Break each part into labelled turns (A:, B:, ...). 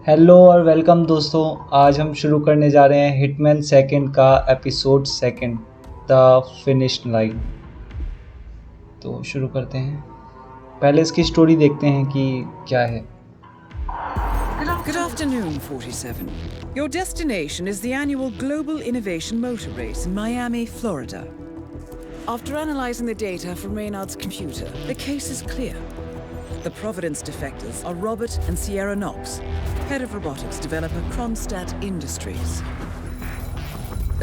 A: Hello और welcome दोस्तों। आज हम शुरू करने जा रहे हैं हिटमैन सेकंड का episode second, the finish line. तो शुरू करते हैं। पहले इसकी स्टोरी देखते हैं कि क्या है।
B: Good afternoon, 47. Your destination is the annual Global Innovation Motor Race in Miami, Florida. After analyzing the data from Reynard's computer, the case is clear. The Providence defectors are Robert and Sierra Knox, head of robotics developer Kronstadt Industries.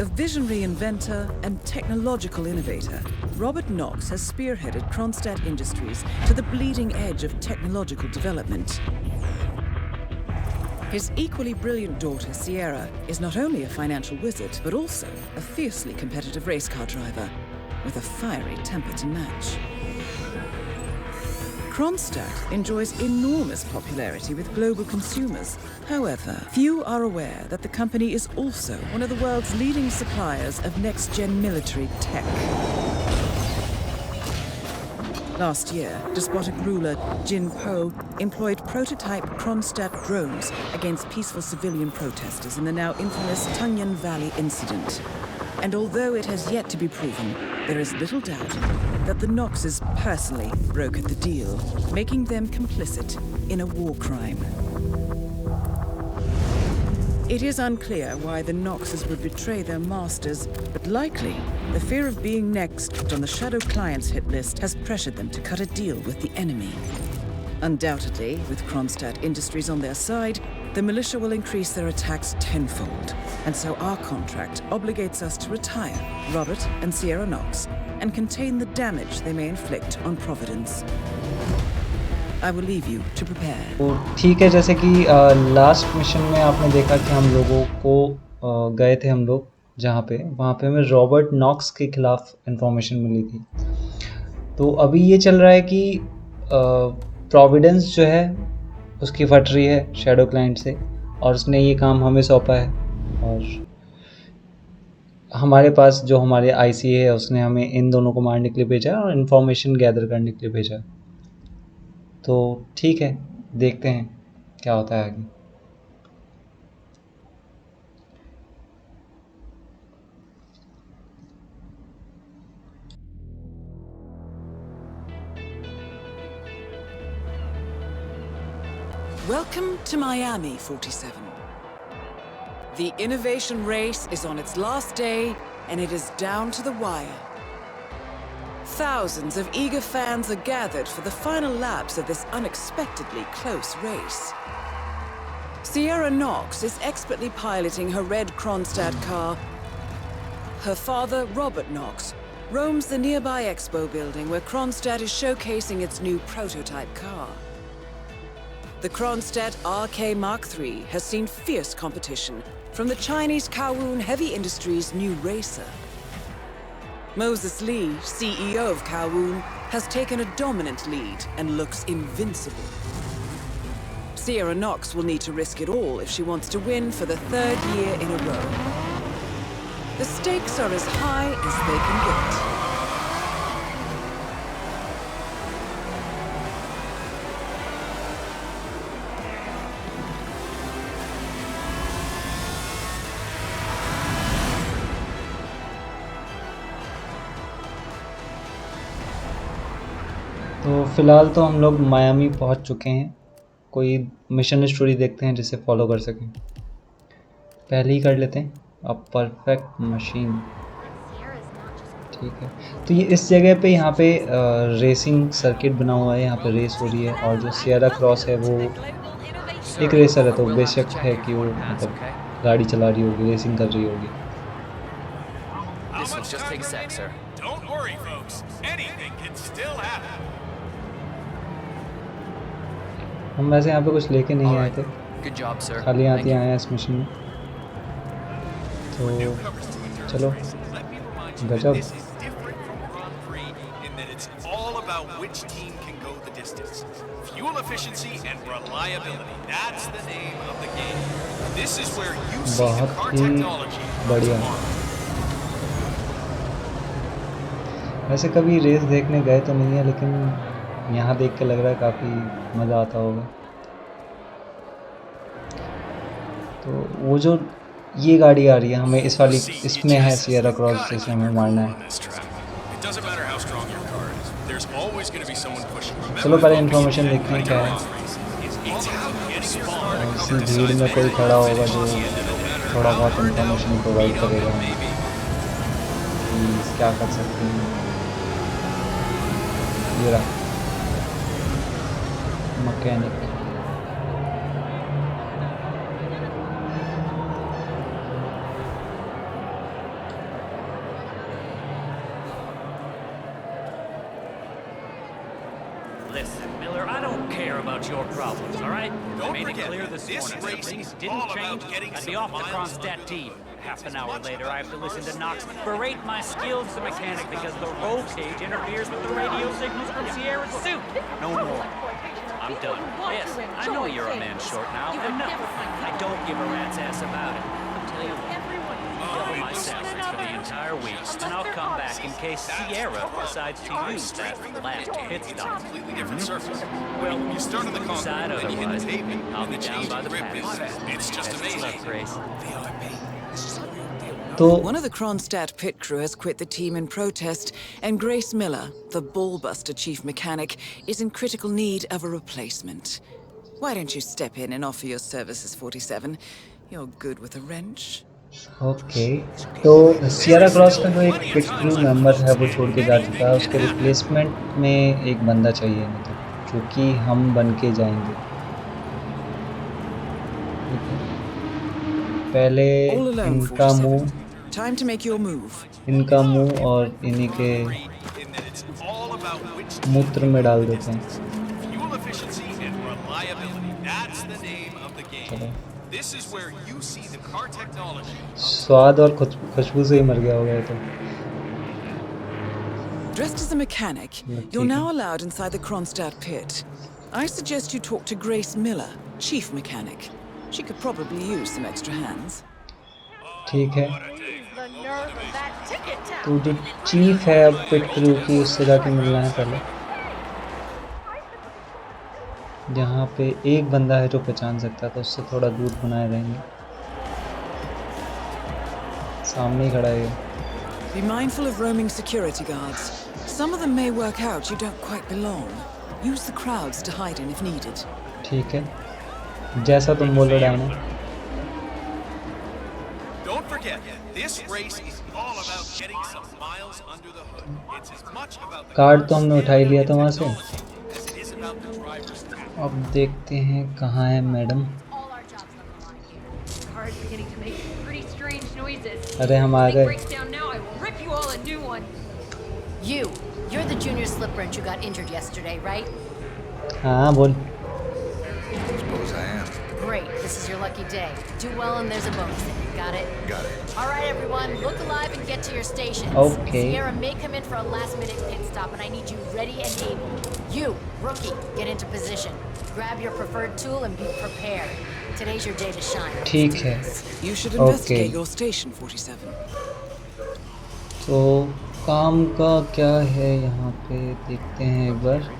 B: A visionary inventor and technological innovator, Robert Knox has spearheaded Kronstadt Industries to the bleeding edge of technological development. His equally brilliant daughter, Sierra, is not only a financial wizard, but also a fiercely competitive race car driver, with a fiery temper to match. Kronstadt enjoys enormous popularity with global consumers. However, few are aware that the company is also one of the world's leading suppliers of next-gen military tech. Last year, despotic ruler Jin Po employed prototype Kronstadt drones against peaceful civilian protesters in the now infamous Tunyan Valley incident. And although it has yet to be proven, there is little doubt that the Knoxes personally brokered the deal, making them complicit in a war crime. It is unclear why the Knoxes would betray their masters, but likely the fear of being next on the Shadow Clients hit list has pressured them to cut a deal with the enemy. Undoubtedly, with Kronstadt Industries on their side, the militia will increase their attacks tenfold, and so our contract obligates us to retire Robert and Sierra Knox and contain the damage they may inflict on Providence. I will leave you to prepare.
A: तो ठीक है, जैसे कि last mission में आपने देखा कि हम लोगों को गए थे हम लोग जहाँ पे वहाँ पे हमें रॉबर्ट नॉक्स के खिलाफ इंफॉर्मेशन मिली थी। तो अभी ये चल रहा है कि प्रोविडेंस जो है उसकी फट रही है शैडो क्लाइंट से, और उसने ये काम हमें सौंपा है। और हमारे पास जो हमारे आईसी है उसने हमें इन दोनों को मारने के लिए भेजा और इन्फॉर्मेशन गैदर करने के लिए भेजा। तो ठीक है, देखते हैं क्या होता है आगे।
B: Welcome to Miami, 47. The innovation race is on its last day, and it is down to the wire. Thousands of eager fans are gathered for the final laps of this unexpectedly close race. Sierra Knox is expertly piloting her red Kronstadt car. Her father, Robert Knox, roams the nearby expo building where Kronstadt is showcasing its new prototype car. The Kronstadt RK Mark III has seen fierce competition from the Chinese Kowloon Heavy Industries' new racer. Moses Lee, CEO of Kowloon, has taken a dominant lead and looks invincible. Sierra Knox will need to risk it all if she wants to win for the third year in a row. The stakes are as high as they can get.
A: तो फ़िलहाल तो हम लोग Miami पहुंच चुके हैं। कोई mission story देखते हैं जिसे फॉलो कर सकें। पहले ही कर लेते हैं अ परफेक्ट मशीन। ठीक है, तो ये इस जगह पे यहाँ पे रेसिंग सर्किट बना हुआ है। यहाँ पे रेस हो रही है और जो सियरा क्रॉस है वो एक रेसर है, तो बेशक है कि वो मतलब गाड़ी चला रही होगी, रेसिंग कर रही होगी।
C: This will just take a sec, sir.
D: Don't worry, folks. Anything can still happen.
A: हम वैसे यहाँ पे कुछ लेके नहीं आए थे,
C: Good job, sir.
A: खाली हाथ
C: Thank
A: ही
C: you.
A: आए हैं इस मिशन में। तो चलो,
D: Let me remind you
A: गजब।
D: that this is different from Grand Prix in that it's all about which team can go the distance. Fuel efficiency and reliability. That's the name of the game. This is where you see the car
A: बहुत ही
D: technology
A: बढ़िया।
D: tomorrow.
A: वैसे कभी race देखने गए तो नहीं है, लेकिन यहाँ देख के लग रहा है काफ़ी मज़ा आता होगा। तो वो जो ये गाड़ी आ रही है, हमें इस वाली, इसमें है सियरा क्रॉस जिसे हमें मारना है। चलो पहले इन्फॉर्मेशन देखते हैं क्या है। इसी भीड़ में कोई खड़ा होगा जो थोड़ा बहुत इन्फॉर्मेशन प्रोवाइड करेगा हमें कि क्या कर सकते हैं। ये रहा mechanic.
E: Listen, Miller, I don't care about your problems, all right? I made it clear this morning that if things didn't change, I'd be off the Kronstadt team. Half an hour later, I have to listen to Knox berate my skills as a mechanic because the roll cage interferes with the radio signals from Sierra's suit. No more. I'm done. Yes, I know you're a man short now, and no, I don't give a rat's ass about it. I'll tell you what. Double my salary for the entire week, and I'll come back in case Sierra decides to use that last pit stop.
D: Well, you start on the
E: Decide
D: concrete, then you hit
E: otherwise,
D: the pavement,
E: I'll
D: and
E: be
D: the
E: down
D: change
E: by
D: of
E: the
D: the grip
E: path.
D: it's just
E: Best of luck,
D: amazing.
E: Grace.
A: तो
B: One of the Kronstadt pit crew has quit the team in protest, and Grace Miller, the ballbuster chief mechanic, is in critical need of a replacement. Why don't you step in and offer your services, 47? You're good with a wrench.
A: Okay, तो Sierra cross का जो एक पिट crew member है वो छोड़ के जा चुका है, उसके रिप्लेसमेंट में एक बंदा चाहिए, मतलब जो कि हम बन के जाएंगे। ठीक है, पहले
B: All alone,
A: इनका
B: 47.
A: मुंह,
B: Time to make your move.
A: इनका मुंह और इन्हीं के
D: In that it's all about which
A: मूत्र में डाल देते हैं।
D: fuel efficiency and reliability. That's the name of the game.
A: चलो,
D: This is where you see the car technology.
A: स्वाद और खुशबू से ही मर गया होगा ये तो।
B: Dressed as a mechanic,
A: ठीक
B: you're
A: है।
B: now allowed inside the Kronstadt pit. I suggest you talk to Grace Miller, chief mechanic. She could probably use some extra hands.
A: ठीक है,
F: The nerve of that ticket town.
A: तो जो chief है अब पिट crew की, उससे जाके मिलना है पहले। जहाँ पे एक बंदा है जो पहचान सकता है, तो उससे थोड़ा दूर बनाए रहेंगे। सामने ही खड़ा है ये।
B: Be mindful of roaming security guards. Some of them may work out you don't quite belong. Use the crowds to hide in if needed.
A: ठीक है, जैसा तुम बोलो Diana.
D: Don't forget, this race is all about getting some miles under the hood. It's as much about the
A: card तो हमने उठा ही लिया था वहाँ से।
D: technology as it is about the driver's talent.
A: अब देखते हैं कहाँ है madam.
F: All our jobs on the line here. The car is beginning to make pretty strange noises.
A: अरे हम आ
F: If the thing
A: गए।
F: breaks down now, I will rip you all a new one.
G: You're the junior slip wrench who got injured yesterday, right?
A: हाँ बोल।
H: Suppose I am.
G: Great, this is your lucky day. Do well and there's a bonus in it, got it?
H: Got it.
G: All right, everyone, look alive and get to your stations.
A: Okay.
G: Sierra may come in for a last-minute pit stop, and I need you ready and able. You, rookie, get into position. Grab your preferred tool and be prepared. Today's your day to shine.
A: ठीक है,
B: You should
A: Okay.
B: investigate your station, 47.
A: तो काम का क्या है यहाँ पे, देखते हैं एक बार।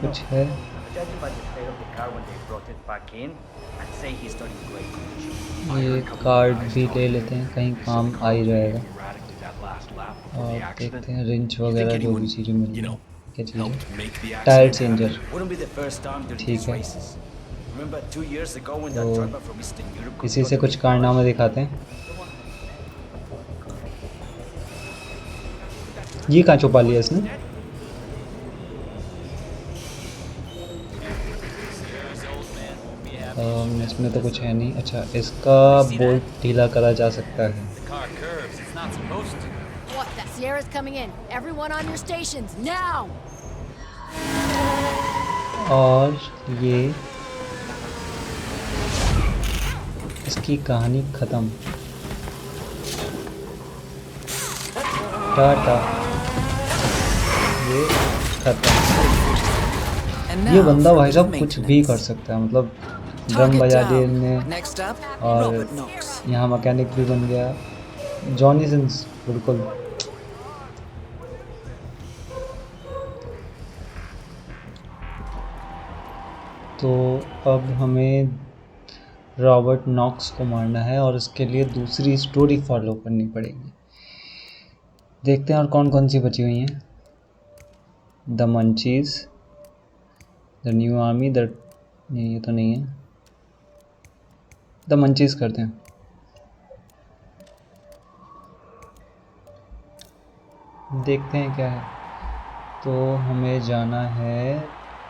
A: कुछ है?
E: Judging by the state of the car when they brought it back in, I'd say he's done great.
A: ये कार्ड भी ले लेते हैं, कहीं काम आ ही जाएगा। और देखते हैं रिंच वगैरह जो भी चीज़ें मिल रही हैं। क्या चीज़ है? Tyre changer.
E: Wouldn't be the first time during
A: ठीक
E: these
A: है।
E: races. Remember 2 years ago when that
A: तो
E: driver from Eastern Europe
A: इसी से कुछ कारनामे दिखाते हैं। ये कहाँ छुपा लिया इसने? इसमें तो कुछ है नहीं। अच्छा, इसका बोल्ट ढीला करा जा सकता है।
C: Car curves. It's not supposed to.
G: What? That Sierra's coming in. Everyone on your stations, now!
A: और ये इसकी कहानी खत्म। टाटा, ये खत्म।
B: And
A: ये
B: now
A: बंदा
B: for a
A: भाई
B: bit of
A: साहब कुछ भी कर
B: maintenance.
A: सकता है, मतलब ड्रम
B: Target
A: बजा दिए
B: down.
A: इनने,
B: Next up,
A: और
B: Robert Knox.
A: यहाँ मैकेनिक भी बन गया। जॉनी सिंस बिल्कुल। तो अब हमें रॉबर्ट नॉक्स को मारना है और उसके लिए दूसरी स्टोरी फॉलो करनी पड़ेगी। देखते हैं और कौन कौन सी बची हुई हैं। The munchies, the new army, the ये तो नहीं है। द मंचीज करते हैं। देखते हैं क्या है। तो हमें जाना है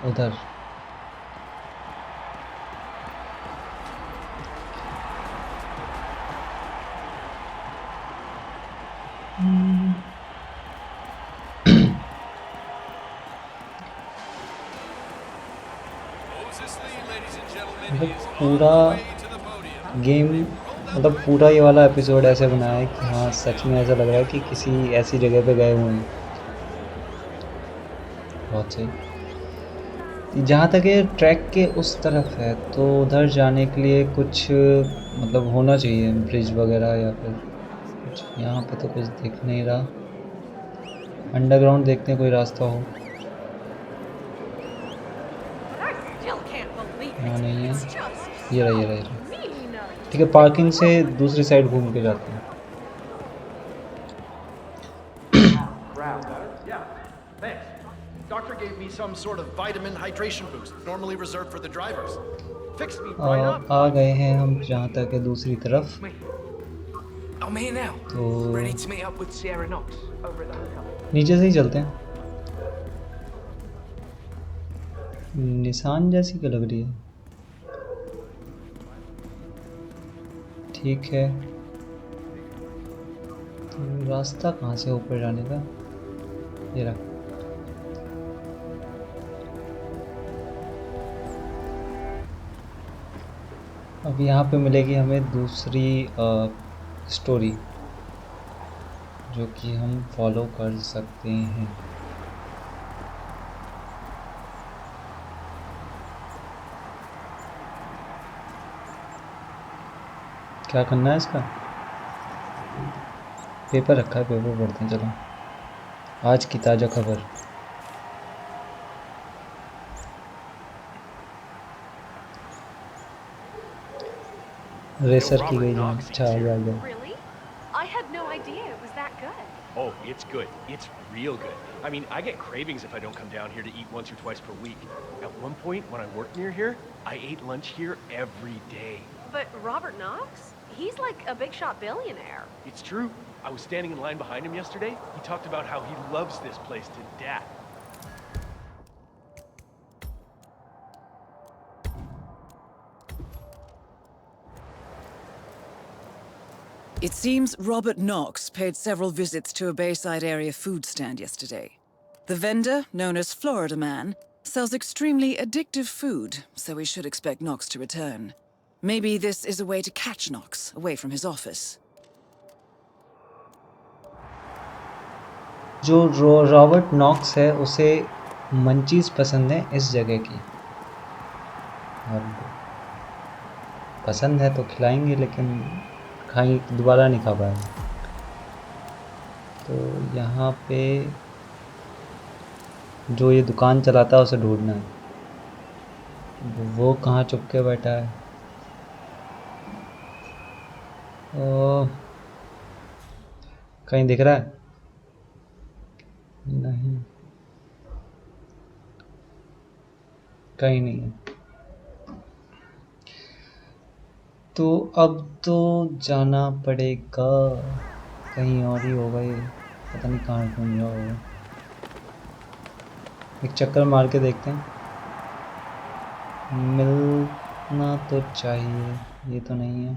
A: उधर। मतलब पूरा गेम, मतलब पूरा ये वाला एपिसोड ऐसे बनाया है कि हाँ सच में ऐसा लग रहा है कि किसी ऐसी जगह पे गए हुए हैं। बहुत सही। जहाँ तक ये ट्रैक के उस तरफ है तो उधर जाने के लिए कुछ मतलब होना चाहिए, ब्रिज वगैरह या फिर कुछ। यहाँ पे तो कुछ दिख नहीं रहा। अंडरग्राउंड देखते हैं कोई रास्ता हो। यहाँ नहीं है। ये रहा, ये रहा, ये रहा। ठीक है, पार्किंग से दूसरी साइड घूम के जाते हैं।
I: Doctor gave me some sort of vitamin hydration boost, normally reserved for the drivers. Fixed me right up.
A: आ गए हैं हम जहाँ तक है दूसरी तरफ।
C: I'm here now.
A: तो
C: Ready to meet up with Sierra Knox over at the hotel.
A: नीचे से ही चलते हैं। निशान जैसी क्यों लग रही है? ठीक है, तो रास्ता कहाँ से ऊपर जाने का? ये रहा। अब यहाँ पे मिलेगी हमें दूसरी स्टोरी जो कि हम फॉलो कर सकते हैं। क्या करना है इसका? पेपर रखा है, पेपर पढ़ते हैं। चलो, आज की ताज़ा खबर। रेसर की गई जान। अच्छा, आ गया।
F: Really? I had no idea it was that good.
J: Oh, it's good. It's real good. I mean, I get cravings if I don't come down here to eat once or twice per week. At one point, when I worked near here, I ate lunch here every day.
F: But Robert Knox? He's like a big shot billionaire.
J: It's true. I was standing in line behind him yesterday. He talked about how he loves this place to death.
B: It seems Robert Knox paid several visits to a Bayside area food stand yesterday. The vendor, known as Florida Man, sells extremely addictive food, so we should expect Knox to return. Maybe this is a way to catch Knox away from his office.
A: जो Robert Knox है उसे munchies पसंद है इस जगह की, और पसंद है तो खिलाएंगे, लेकिन खाएंगे दोबारा नहीं खा पाएंगे। तो यहाँ पे जो ये दुकान चलाता है उसे ढूंढना है। वो कहाँ चुप के बैठा है? कहीं दिख रहा है? नहीं, कहीं नहीं है। तो अब तो जाना पड़ेगा, कहीं और ही होगा ये, पता नहीं कहाँ ढूंढ रहा होगा। एक चक्कर मार के देखते हैं, मिलना तो चाहिए। ये तो नहीं है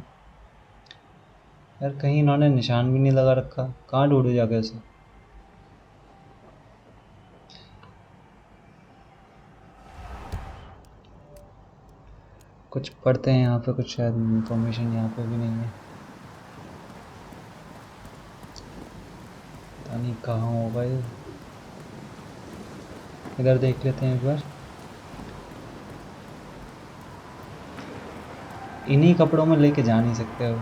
A: यार, कहीं इन्होंने निशान भी नहीं लगा रखा। कहाँ ढूंढू जाके उसे? कुछ पढ़ते हैं यहाँ पे, कुछ शायद इंफॉर्मेशन यहाँ पे भी नहीं है। पता नहीं कहाँ होगा ये। इधर देख लेते हैं एक बार। इन्हीं कपड़ों में लेके जा नहीं सकते हो।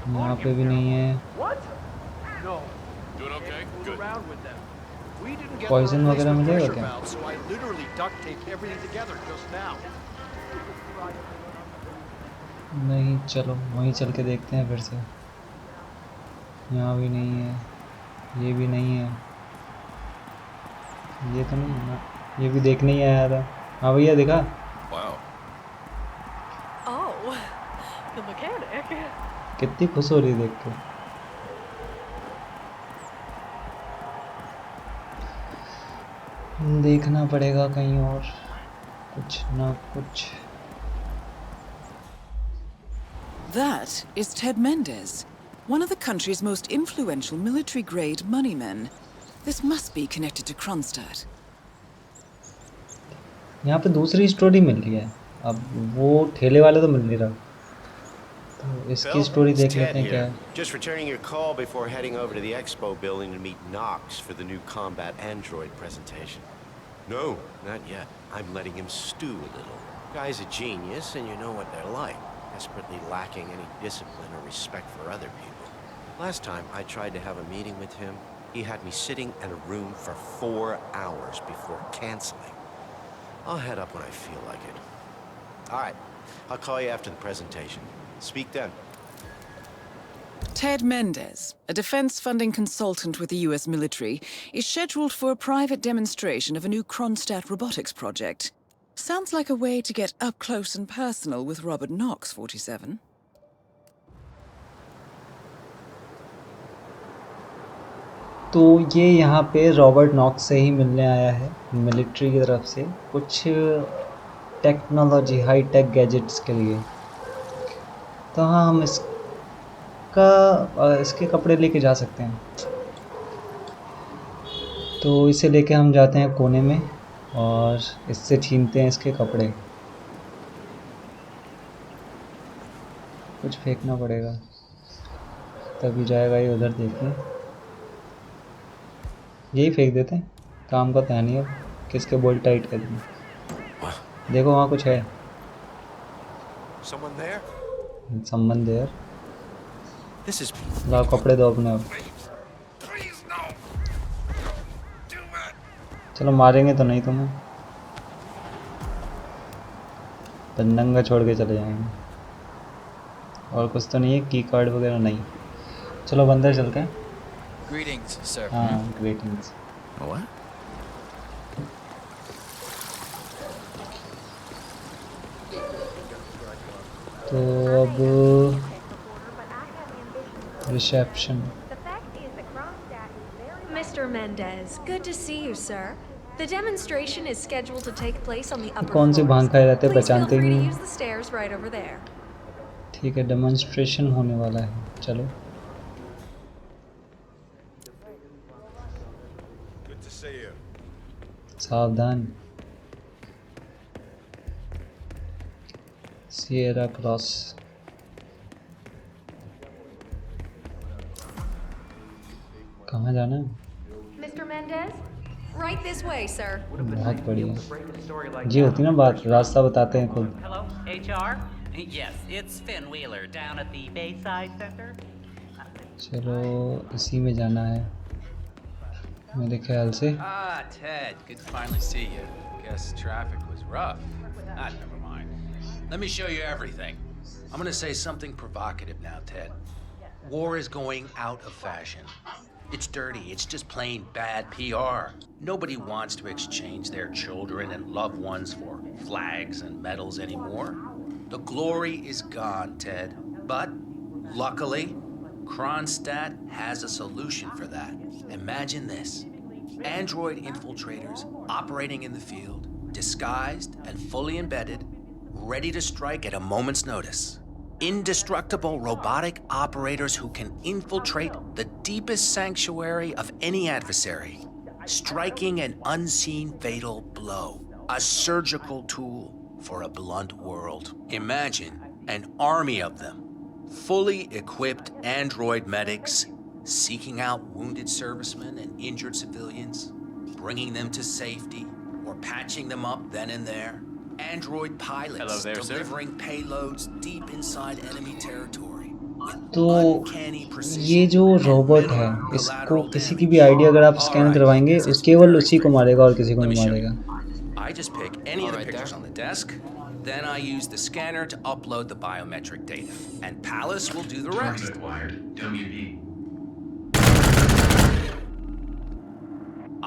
A: यहाँ पे भी नहीं है।
I: We didn't get the
A: poison वगैरह
I: replacement
A: मिलेगा
I: pressure
A: क्या?
I: valve, so I literally duct taped everything together just now.
A: नहीं, चलो वहीं चल के देखते हैं फिर से। यहाँ भी नहीं है, ये भी नहीं है, ये तो नहीं है ना, ये भी देखने ही आया था। हाँ भैया देखा?
C: Wow.
F: Oh, the mechanic.
A: कितनी खुश हो रही देख के। देखना पड़ेगा कहीं और, कुछ ना कुछ।
B: That is Ted Mendez, one of the country's most influential military-grade moneymen. This must be connected to Kronstadt.
A: यहाँ पे दूसरी स्टोरी मिल रही है, अब वो ठेले वाले तो मिल नहीं रहा, तो इसकी स्टोरी देख लेते हैं क्या है।
K: Just returning your call before heading over to the expo building to meet Knox for the new combat android presentation. No, not yet. I'm letting him stew a little. Guy's a genius, and you know what they're like. Desperately lacking any discipline or respect for other people. Last time I tried to have a meeting with him, he had me sitting in a room for 4 hours before canceling. I'll head up when I feel like it. All right, I'll call you after the presentation. Speak then.
B: Ted Mendez, a defense funding consultant with the US military, is scheduled for a private demonstration of a new Kronstadt robotics project. Sounds like a way to get up close and personal with Robert Knox, 47.
A: तो ये यहाँ पे Robert Knox से ही मिलने आया है military की तरफ से, कुछ टेक्नोलॉजी हाई टेक गैजेट्स के लिए। तो हाँ, हम इसके कपड़े लेके जा सकते हैं। तो इसे लेके हम जाते हैं कोने में और इससे छीनते हैं इसके कपड़े। कुछ फेंकना पड़ेगा तभी जाएगा ये उधर देखने। यही फेंक देते हैं, काम का था नहीं अब, किसके बोल्ट टाइट कर दें। देखो वहाँ कुछ है। Someone there? लाओ कपड़े दो अपने अब। चलो मारेंगे तो नहीं तुम्हें, तो नंगा छोड़ के चले जाएंगे। और कुछ तो नहीं है, की कार्ड वगैरह नहीं। चलो अंदर चलते हैं।
C: Greetings, sir.
A: हाँ, ग्रीटिंग्स।
C: What?
A: तो अब reception.
F: Mr. Mendez, good to see you, sir. The demonstration is scheduled to take place on the upper
A: कौन सी भांग खाए रहते हैं,
F: Please feel
A: पहचानते ही
F: free to
A: नहीं।
F: use the stairs right over there.
A: ठीक है, डेमोन्स्ट्रेशन होने वाला है, चलो। सावधान। Sierra cross. कहाँ जाना है?
F: Mr. Mendez, right this way, sir.
A: बहुत बढ़िया जी, होती ना बात, रास्ता बताते हैं खुद।
E: Hello, HR? Yes, it's Finn Wheeler down at the Bayside Center.
A: चलो इसी में जाना है मेरे ख्याल से।
L: Ah, Ted, good to finally see you. Guess traffic was rough. Ah, never mind. Let me show you everything. I'm gonna say something provocative now, Ted. War is going out of fashion. It's dirty, it's just plain bad PR. Nobody wants to exchange their children and loved ones for flags and medals anymore. The glory is gone, Ted. But, luckily, Kronstadt has a solution for that. Imagine this. Android infiltrators operating in the field, disguised and fully embedded, ready to strike at a moment's notice. Indestructible robotic operators who can infiltrate the deepest sanctuary of any adversary, striking an unseen fatal blow. A surgical tool for a blunt world. Imagine an army of them, fully equipped android medics, seeking out wounded servicemen and injured civilians, bringing them to safety, or patching them up then and there. Android pilots delivering payloads deep inside enemy territory.
A: तो
L: uncanny
A: ये
L: precision
A: जो
L: and
A: robot है,
L: minimal
A: इसको
L: collateral
A: किसी की भी
L: damage.
A: ID अगर आप
L: All
A: स्कैन
L: right,
A: करवाएंगे
L: this is
A: केवल
L: very
A: उसी को मारेगा और
L: straightforward.
A: किसी को
L: Let me
A: नहीं
L: show you.
A: मारेगा।
L: I just pick any of the pictures on the desk, then I use the scanner to upload the biometric data, and Palace will do the rest.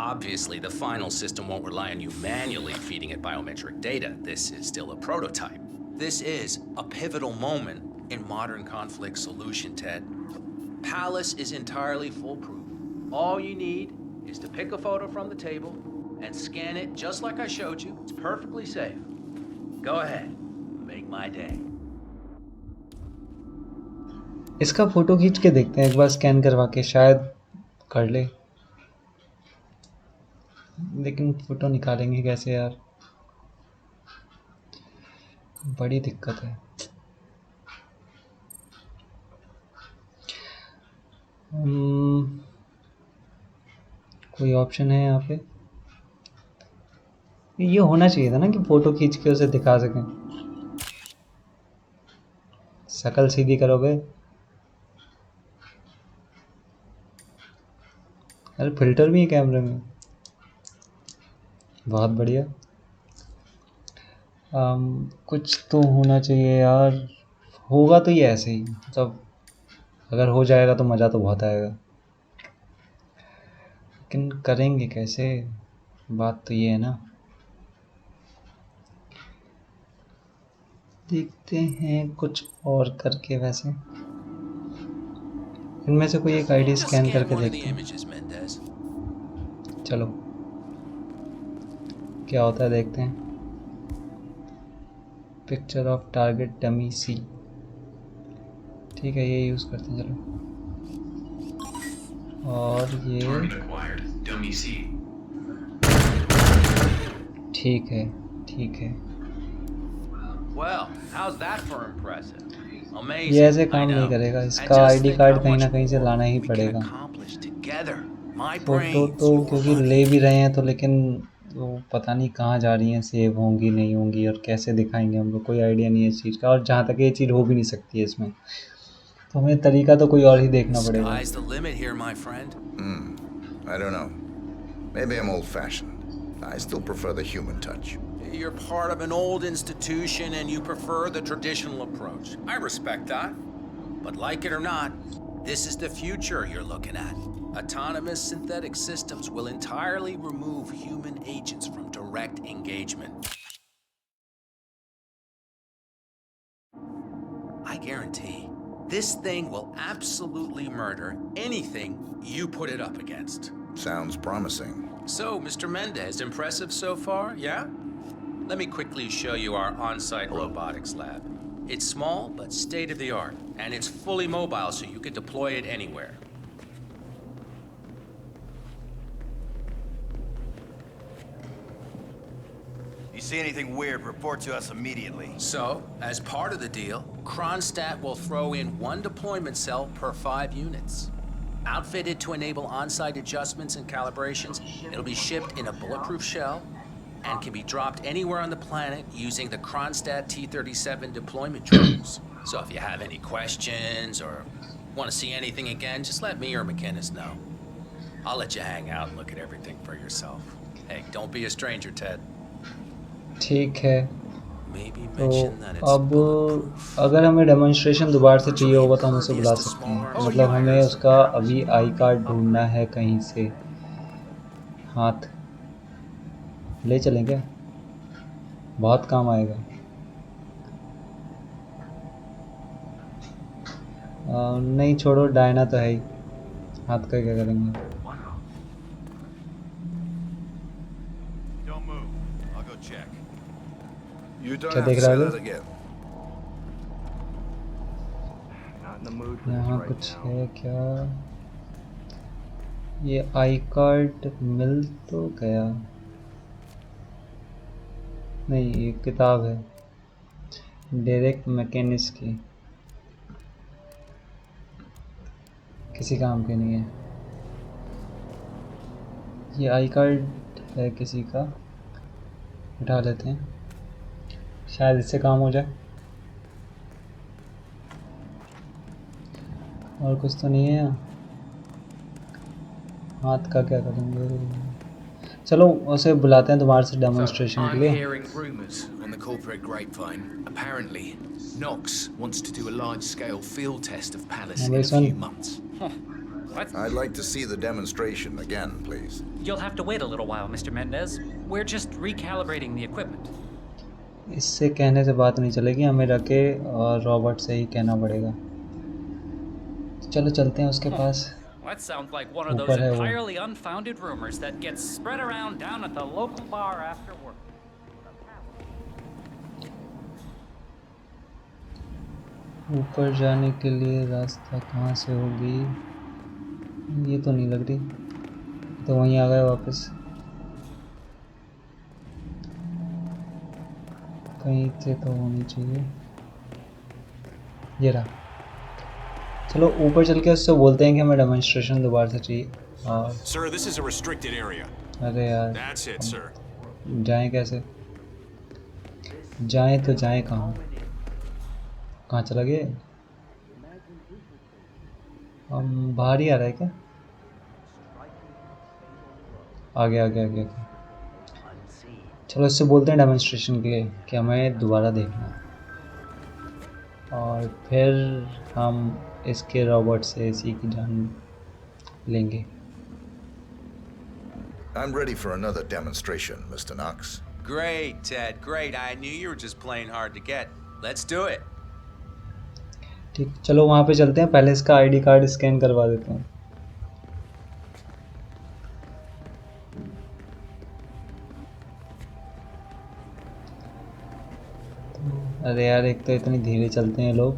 L: Obviously, the final system won't rely on you manually feeding it biometric data. This is still a prototype. This is a pivotal moment in modern conflict solution, Ted. Palace is entirely foolproof. All you need is to pick a photo from the table and scan it just like I showed you. It's perfectly safe. Go ahead. Make my day.
A: इसका photo खींच के देखते हैं एक बार scan करवा के, शायद कर ले। लेकिन फोटो निकालेंगे कैसे यार, बड़ी दिक्कत है। कोई ऑप्शन है यहाँ पे? ये होना चाहिए था ना कि फोटो खींच के उसे दिखा सकें। शक्ल सीधी करोगे? अरे फिल्टर भी है कैमरे में, बहुत बढ़िया। कुछ तो होना चाहिए यार, होगा तो ये ऐसे ही, मतलब अगर हो जाएगा तो मज़ा तो बहुत आएगा, लेकिन करेंगे कैसे, बात तो ये है ना। देखते हैं कुछ और करके। वैसे इनमें से कोई एक आईडी
L: Just
A: स्कैन
L: scan
A: करके
L: one of the
A: देखते हैं।
L: images, Mendez.
A: चलो क्या होता है देखते हैं। पिक्चर ऑफ टारगेट डमी सी, ठीक है ये यूज़ करते हैं। चलो, और ये ठीक है, ठीक है।
L: Well, how's that for impressive? Amazing.
A: ये ऐसे काम
L: I
A: नहीं
L: know.
A: करेगा,
L: And
A: इसका
L: just
A: ID
L: think
A: card
L: how
A: कहीं ना
L: much
A: कहीं से
L: more
A: लाना ही
L: we can
A: पड़ेगा।
L: accomplish together. My
A: photo
L: brains,
A: तो
L: your
A: क्योंकि
L: money.
A: ले भी रहे हैं तो, लेकिन वो पता नहीं कहाँ जा रही हैं, सेव होंगी नहीं होंगी, और कैसे दिखाएंगे हम लोग, कोई आइडिया नहीं है इस चीज़ का। और जहाँ तक ये चीज़ हो भी नहीं सकती है इसमें, तो हमें तरीका तो कोई और ही देखना पड़ेगा।
L: Sky's the limit here, my friend.
H: I don't know. Maybe I'm old-fashioned. I still prefer the human touch.
L: You're part of an old institution and you prefer the traditional approach. I respect that. But like it or not, this is the future you're looking at. Autonomous synthetic systems will entirely remove human agents from direct engagement. I guarantee this thing will absolutely murder anything you put it up against.
H: Sounds promising.
L: So, Mr. Mendez, impressive so far, yeah? Let me quickly show you our on-site robotics lab. It's small, but state-of-the-art, and it's fully mobile, so you can deploy it anywhere.
M: You see anything weird, report to us immediately.
L: So, as part of the deal, Kronstadt will throw in one deployment cell per 5 units. Outfitted to enable on-site adjustments and calibrations, it'll be shipped in a bulletproof shell and can be dropped anywhere on the planet using the Kronstadt T-37 deployment drones. So if you have any questions or want to see anything again, just let me or McInnes know. I'll let you hang out and look at everything for yourself. Hey, don't be a stranger, Ted.
A: ठीक है,
L: Maybe
A: तो
L: mention that it's
A: अब
L: bulletproof.
A: अगर हमें demonstration दोबारा से चाहिए होगा तो हम उसे बुला सकते हैं। मतलब हमें उसका अभी आई कार्ड ढूंढना है कहीं से। हाथ ले चलें क्या, बहुत काम आएगा। नहीं छोड़ो, डायना तो है ही, हाथ का क्या करेंगे।
M: Don't move. I'll go check.
H: You don't
A: क्या
H: have
A: देख
H: to
A: रहा
H: say
A: है?
H: that again.
A: यहाँ कुछ है क्या? ये आई कार्ड मिल तो गया नहीं, ये किताब है डायरेक्ट मैकेनिस की, किसी काम की नहीं है। ये आई कार्ड है किसी का, उठा लेते हैं, शायद इससे काम हो जाए। और कुछ तो नहीं है यहाँ। हाथ का क्या करेंगे? चलो उसे बुलाते हैं दोबारा से डेमोन्स्ट्रेशन के
C: I'm
A: लिए।
C: hearing rumors on the corporate grapevine. Apparently, Knox wants to do a large-scale field test of Palace
A: हाँ
C: in
A: भाई
C: a
A: soon.
C: few months.
E: What?
H: I'd like to see the demonstration again, please.
E: You'll have to wait a little while, Mr. Mendez. We're just recalibrating the equipment.
A: इससे कहने से बात नहीं चलेगी, हमें रखे और रॉबर्ट से ही कहना पड़ेगा। चलो चलते हैं उसके पास।
E: That sounds like one of those
A: ऊपर है वो।
E: entirely unfounded rumors that gets spread around down at the local bar after work.
A: ऊपर जाने के लिए रास्ता कहाँ से होगी? ये तो नहीं लग रही, तो वहीं आ गए वापस। कहीं से तो होनी चाहिए। ये रहा। चलो ऊपर चल के उससे बोलते हैं कि हमें डेमोन्स्ट्रेशन दोबारा से चाहिए। और
D: Sir, this is a restricted area.
A: अरे यार,
D: That's it, sir.
A: जाएं कैसे? जाएं तो जाएं कहाँ? कहाँ चला गया? हम बाहर ही आ रहा है क्या? आगे आगे आगे आगे। चलो इससे बोलते हैं डेमोन्स्ट्रेशन के लिए कि हमें दोबारा देखना है, और फिर हम इसके रॉबर्ट से इसी की जान लेंगे।
H: I'm ready for another demonstration, Mr. Knox.
L: Great, Ted, great. I knew you were just playing hard to get. Let's do it.
A: ठीक, चलो वहाँ पे चलते हैं। पहले इसका आईडी कार्ड स्कैन करवा देते हैं। अरे यार, एक तो इतनी धीरे चलते हैं लोग।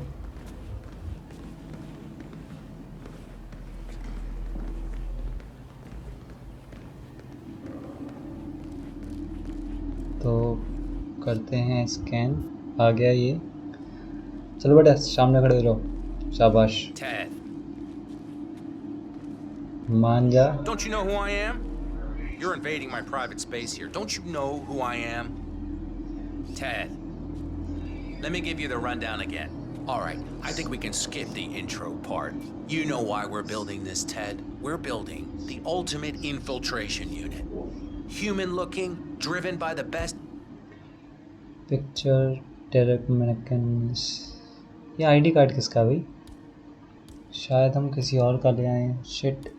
A: तो करते हैं स्कैन। आ गया ये। चलो बेटा सामने खड़े रहो। शाबाश।
L: Ted,
A: मान जा।
L: don't you know who I am? You're invading my private space here. Don't you know who I am? Ted, let me give you the rundown again. All right, I think we can skip the intro part. You know why we're building this, Ted. We're building the ultimate infiltration unit. Human-looking, driven by the best.
A: Picture direct mechanism. ये ID card किसका भाई? शायद हम किसी और का ले आए हैं। शिट।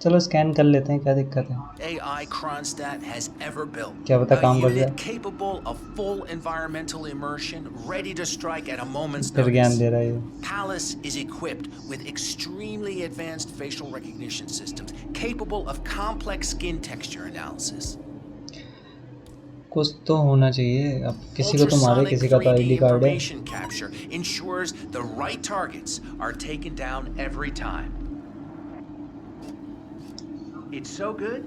A: चलो स्कैन कर लेते हैं, क्या दिक्कत है?
L: AI Kronstadt has ever built.
A: क्या पता काम
L: A
A: कर जाए।
L: unit capable of full environmental immersion, ready to strike at a moment's
A: फिर ज्ञान
L: notice.
A: दे रहा है ये।
L: Palace is equipped with extremely advanced facial recognition systems, capable of complex skin texture analysis.
A: कुछ तो होना चाहिए। अब किसी को तो मारे,
L: Ultrasonic
A: किसी का तो
L: 3D
A: आईडी कार्ड है।
L: information capture ensures the right targets are taken down every time. It's so good,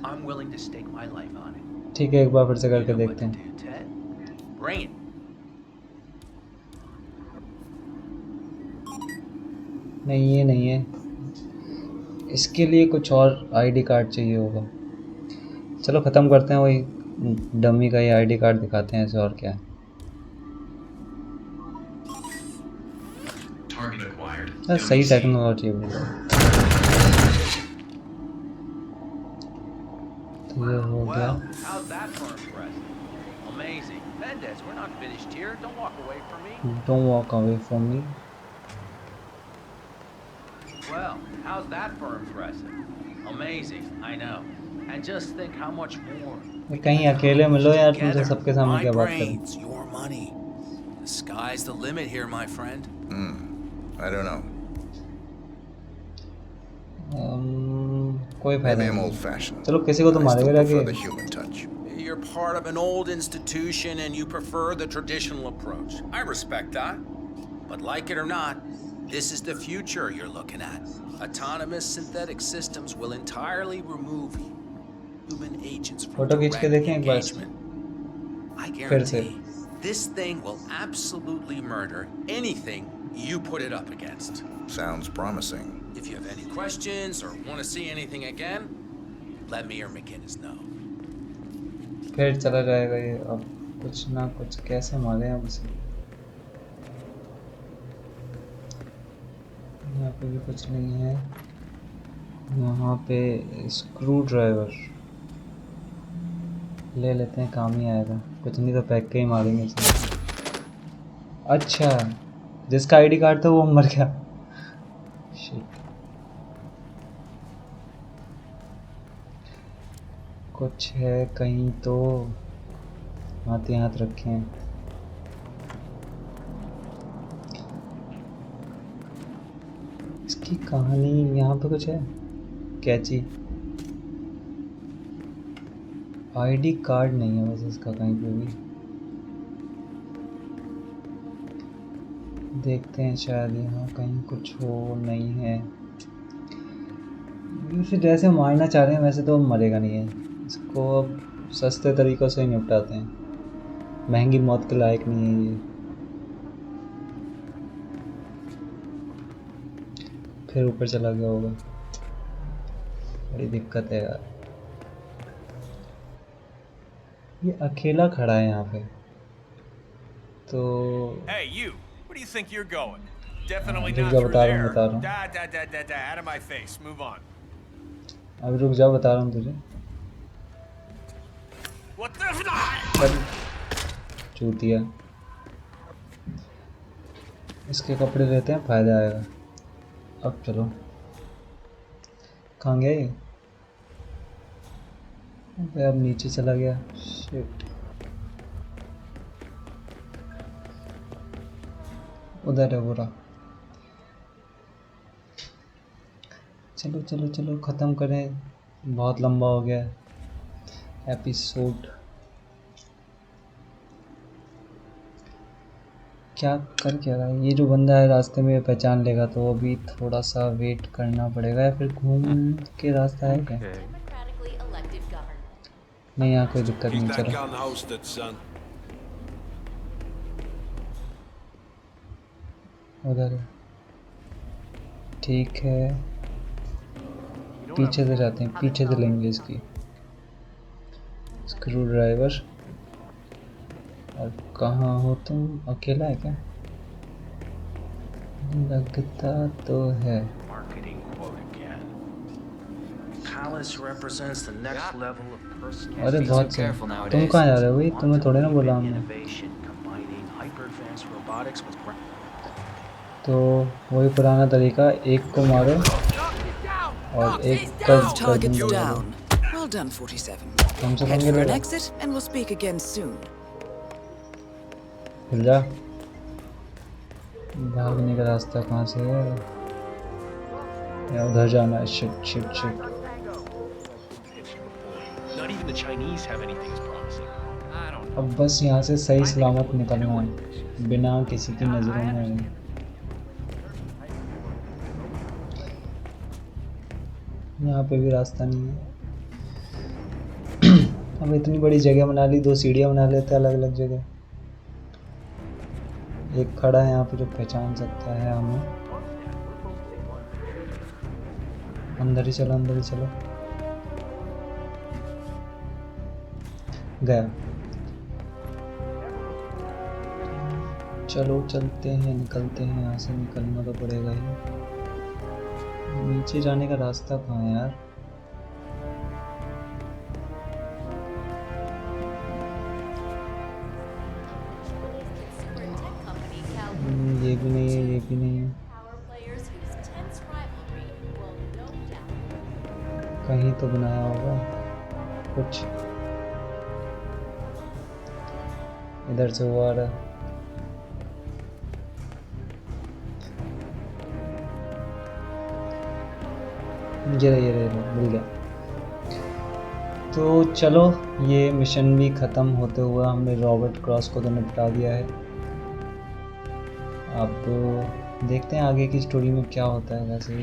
L: I'm willing to stake my life on it.
A: ठीक है, एक बार फिर से करके देखते हैं।
L: Ted, bring it.
A: नहीं ये नहीं है, इसके लिए कुछ और आईडी कार्ड चाहिए होगा। चलो ख़त्म करते हैं, वही डमी का ये आईडी कार्ड दिखाते हैं ऐसे, और क्या है। सही सेटिंग होना चाहिए। तो ये हो गया।
L: How's that for impressive? Amazing. Mendez, we're not finished here. Don't walk away from me.
A: Don't walk away from me.
L: Well, how's that for impressive? Amazing, I know. And just think how much more.
A: कहीं अकेले मिलो यार, तुमसे सबके सामने क्या बात करूं?
L: Brains, your money. The sky's the limit here, my friend.
H: I don't know.
A: कोई फायदा
H: Maybe I'm
A: नहीं।
H: old-fashioned.
A: चलो किसी को तो
H: I still
A: मारेगा
H: prefer
A: जाके।
H: the human touch.
L: You're part of an old institution and you prefer the traditional approach. I respect that. But like it or not, this is the future you're looking at. Autonomous synthetic systems will entirely remove human agents from
A: photo खींच के
L: direct
A: देखें एक बार।
L: engagement. I
A: फिर से।
L: guarantee this thing will absolutely murder anything you put it up against.
H: Sounds promising.
L: If you have any questions or want to see anything again, let me or McGinnis know.
A: फिर चला जाएगा ये। अब कुछ ना कुछ कैसे मारे हम इसे। पे भी कुछ नहीं है। यहाँ पे स्क्रू ड्राइवर ले लेते हैं, काम ही आएगा। कुछ नहीं तो पैक के ही मारेंगे इसे। अच्छा, जिसका आईडी कार्ड था वो मर गया। शिट। कुछ है कहीं तो, हाथ ही हाथ रखे हैं। इसकी कहानी यहाँ पे कुछ है, कैची। आईडी कार्ड नहीं है वैसे इसका कहीं पे भी। देखते हैं, शायद यहाँ कहीं कुछ हो। नहीं है। फिर जैसे मारना चाह रहे हैं वैसे तो मरेगा नहीं है। इसको अब सस्ते तरीक़ों से ही निपटाते हैं, महंगी मौत के लायक नहीं है ये। फिर ऊपर चला गया होगा, बड़ी दिक्कत है यार। ये अकेला खड़ा है यहाँ पे तो।
D: Hey, you. Where do you think you're going? Definitely
A: रुक
D: not
A: जा,
D: through
A: बता रहा
D: there.
A: हूँ बता रहा हूँ।
D: Out of my face. Move on.
A: अभी रुक जा, बता रहा हूँ तुझे।
D: What the?
A: चूतिया। इसके कपड़े लेते हैं, फायदा आएगा। अब चलो, कहाँ गए? अबे अब नीचे चला गया। शिट। उधर है पूरा। चलो चलो चलो, ख़त्म करें, बहुत लंबा हो गया एपिसोड। क्या कर क्या रहा है ये जो बंदा है? रास्ते में पहचान लेगा तो अभी थोड़ा सा वेट करना पड़ेगा, या फिर घूम के रास्ता है क्या? नहीं, यहाँ कोई दिक्कत नहीं। चलो उधर है, ठीक है। पीछे से जाते हैं, पीछे से लेंगे इसकी स्क्रू ड्राइवर। और कहाँ हो तुम? अकेला है क्या? लगता तो है। अरे बहुत सही। तुम कहाँ जा रहे हो भाई? तुम्हें थोड़े ना बोला हमने। तो वही पुराना तरीका, एक को मारो और एक का
B: Targets down. Well done, 47.
A: कम से
B: Head
A: कम
B: for an
A: ये
B: exit, and we'll speak again soon.
A: खुल जा। भागने का रास्ता कहाँ से है? या उधर जाना है? Shit shit shit.
J: Not even the Chinese have anything as promising. I don't know.
A: अब बस यहाँ से सही सलामत निकलना है, बिना किसी की नज़रों में आए। यहाँ पे भी रास्ता नहीं है। अब इतनी बड़ी जगह बना ली, 2 सीढ़ियाँ बना लेते हैं अलग अलग जगह। एक खड़ा है यहाँ पे जो पहचान सकता है हमें। अंदर ही चलो, अंदर ही चलो। गया। चलो चलते हैं, निकलते हैं यहाँ से। निकलना तो पड़ेगा ही। नीचे जाने का रास्ता कहाँ है यार? ये भी नहीं है, ये भी नहीं है। कहीं तो बनाया होगा कुछ। इधर से वो आ रहा है। ये रहा, मिल गया। तो चलो, ये मिशन भी ख़त्म होते हुए हमने रॉबर्ट क्रॉस को तो निपटा दिया है। अब देखते हैं आगे की स्टोरी में क्या होता है। वैसे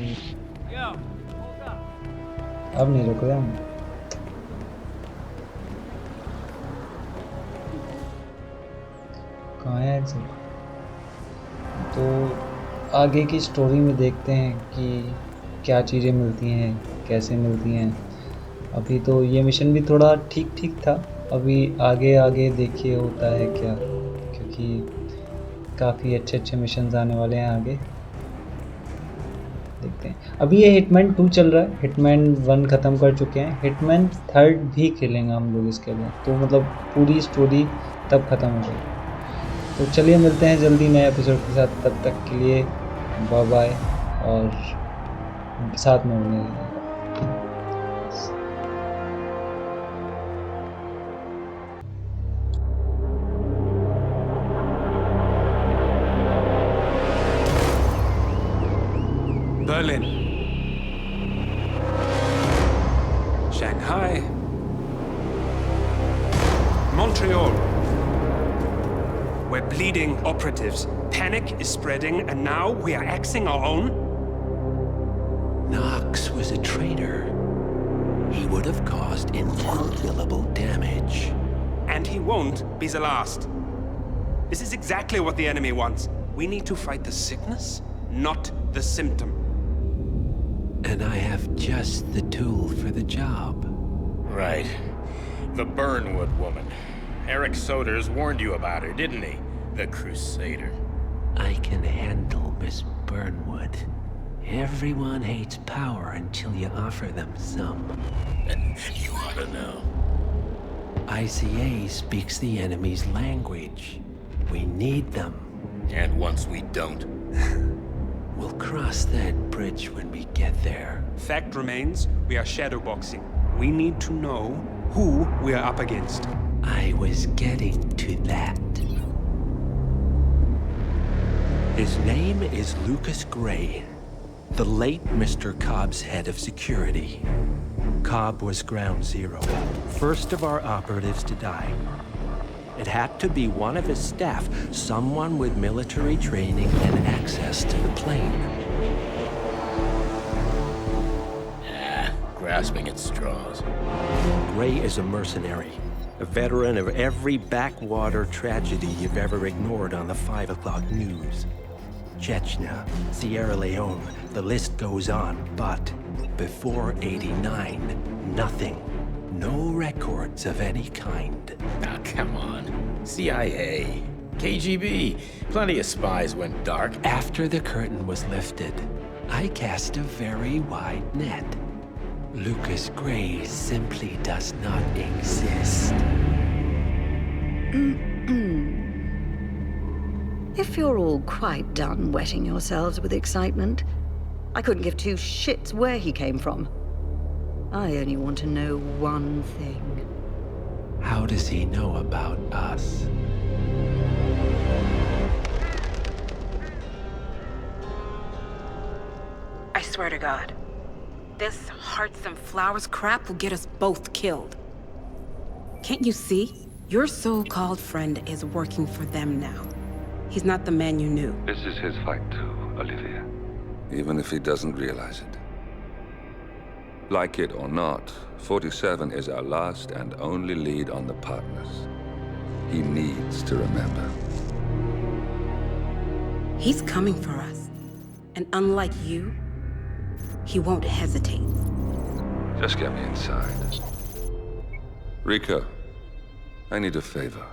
A: अब नहीं रुक रहे हम। कहाँ है एग्जिट? तो आगे की स्टोरी में देखते हैं कि क्या चीज़ें मिलती हैं, कैसे मिलती हैं। अभी तो ये मिशन भी थोड़ा ठीक ठीक था। अभी आगे आगे देखिए होता है क्या, क्योंकि काफ़ी अच्छे अच्छे मिशंस आने वाले हैं आगे। देखते हैं। अभी ये हिटमैन 2 चल रहा है, हिटमैन 1 ख़त्म कर चुके हैं, हिटमैन 3 भी खेलेंगे हम लोग इसके लिए, तो मतलब पूरी स्टोरी तब ख़त्म हो गई। तो चलिए मिलते हैं जल्दी नए एपिसोड के साथ, तब तक के लिए बाय बाय और साथ में मिलेंगे।
N: Berlin, Shanghai, Montreal. We're bleeding operatives. Panic is spreading, and now we are axing our own?
K: Knox was a traitor. He would have caused incalculable damage.
N: And he won't be the last. This is exactly what the enemy wants. We need to fight the sickness, not the symptom.
K: And I have just the tool for the job.
O: Right. The Burnwood woman. Eric Soders warned you about her, didn't he? The Crusader.
K: I can handle Miss Burnwood. Everyone hates power until you offer them some.
O: You ought to know.
K: ICA speaks the enemy's language. We need them.
O: And once we don't?
K: We'll cross that bridge when we get there.
N: Fact remains, we are shadowboxing. We need to know who we are up against.
K: I was getting to that. His name is Lucas Gray, the late Mr. Cobb's head of security. Cobb was ground zero, first of our operatives to die. It had to be one of his staff, someone with military training and access to the plane.
O: Grasping at straws.
K: Gray is a mercenary, a veteran of every backwater tragedy you've ever ignored on the 5 o'clock news. Chechnya, Sierra Leone, the list goes on, but before '89, nothing. No records of any kind.
O: Now, come on. CIA, KGB, plenty of spies went dark.
K: After the curtain was lifted, I cast a very wide net. Lucas Gray simply does not exist.
P: If you're all quite done wetting yourselves with excitement, I couldn't give 2 shits where he came from. I only want to know one thing.
K: How does he know about us?
Q: I swear to God, this hearts and flowers crap will get us both killed. Can't you see? Your so-called friend is working for them now. He's not the man you knew.
R: This is his fight too, Olivia. Even if he doesn't realize it. Like it or not, 47 is our last and only lead on the partners. He needs to remember.
Q: He's coming for us. And unlike you, he won't hesitate.
R: Just get me inside. Rico, I need a favor.